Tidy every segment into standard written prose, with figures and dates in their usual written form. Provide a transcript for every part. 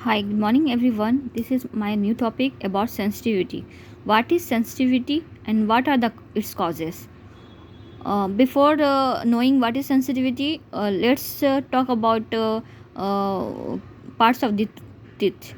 Hi, good morning everyone. This is my new topic about sensitivity. What is sensitivity and what are its causes? Before knowing what is sensitivity, let's talk about uh, parts of the teeth.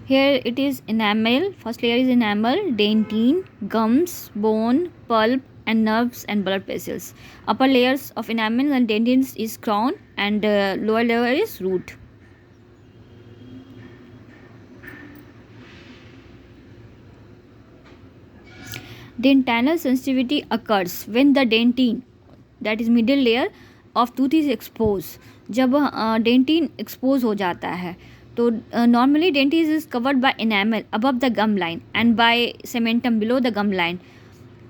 Here it is enamel. First layer is enamel, dentine, gums, bone, pulp, and nerves and blood vessels. Upper layers of enamel and dentines is crown, and lower layer is root. Dentinal sensitivity occurs when the dentine, that is middle layer of tooth is exposed. जब dentin expose हो जाता है तो normally dentin is covered by enamel above the gum line and by cementum below the gum line.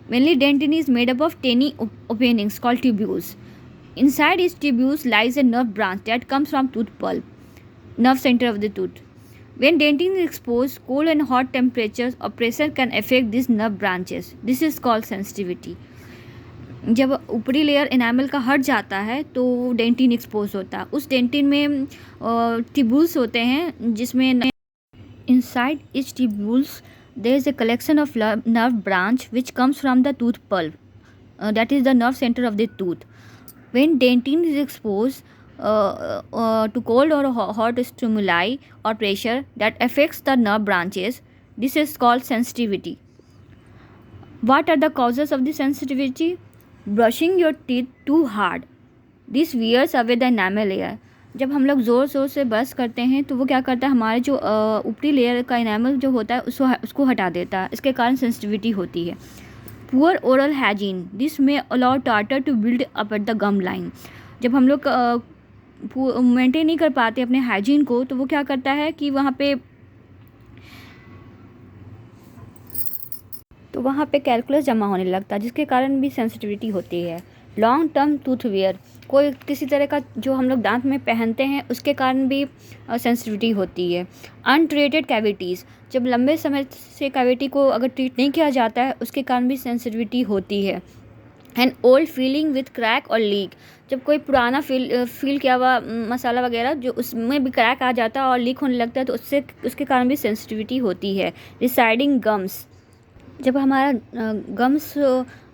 Mainly dentin is made up of tiny openings called tubules. Inside each tubules lies a nerve branch that comes from tooth pulp, nerve center of the tooth. When dentin is exposed, cold and hot temperatures or pressure can affect these nerve branches. This is called sensitivity. जब ऊपरी layer enamel का हट जाता है तो dentin expose होता है. उस डेंटिन में ट्यूब्यूल्स होते हैं जिसमें inside each tubules there is a collection of nerve branch which comes from the tooth pulp. That is the nerve center of the tooth. When dentin is exposed to cold or hot stimuli or pressure that affects the nerve branches, this is called sensitivity. What are the causes of the sensitivity? Brushing your teeth too hard. This wears away the enamel layer. जब हम लोग ज़ोर ज़ोर से brush करते हैं तो वो क्या करता है, हमारे जो ऊपरी लेयर का इनामल जो होता है उसको हटा देता है. इसके कारण सेंसिटिविटी होती है. Poor oral hygiene. This may allow tartar to build up at the gum line. जब हम लोग मेंटेन नहीं कर पाते अपने हाइजीन को तो वो क्या करता है कि वहाँ पे कैलकुलस जमा होने लगता है, जिसके कारण भी सेंसिटिविटी होती है. Long term tooth wear. कोई किसी तरह का जो हम लोग दांत में पहनते हैं उसके कारण भी सेंसिटिविटी होती है. Untreated cavities. जब लंबे समय से कैविटी को अगर ट्रीट नहीं किया जाता है उसके कारण भी सेंसिटिविटी होती है. And old feeling with crack और लीक. जब कोई पुराना फील किया हुआ मसाला वगैरह जो उसमें भी क्रैक आ जाता है और लीक होने लगता है तो उसके कारण भी सेंसिटिविटी होती है. Residing gums. जब हमारा गम्स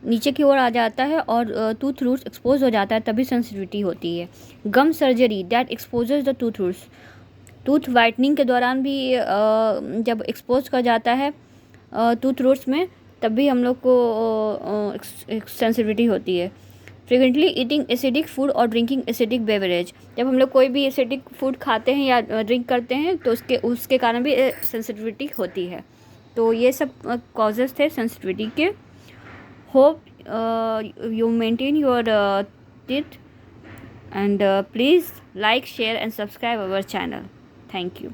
नीचे की ओर आ जाता है और टूथ रूट्स एक्सपोज हो जाता है तभी सेंसिटिविटी होती है. Gum surgery that exposes the tooth roots. Tooth whitening के दौरान भी जब एक्सपोज कर जाता है टूथ रूट्स में तब भी हम लोग को सेंसिटिविटी होती है. फ्रिक्वेंटली ईटिंग एसिडिक फूड और ड्रिंकिंग एसिडिक बेवरेज. जब हम लोग कोई भी एसिडिक फूड खाते हैं या ड्रिंक करते हैं तो उसके कारण भी सेंसिटिविटी होती है. तो ये सब कॉजेज़ थे सेंसिटिविटी के. Hope you maintain your teeth, and please like, share and subscribe our channel. Thank you.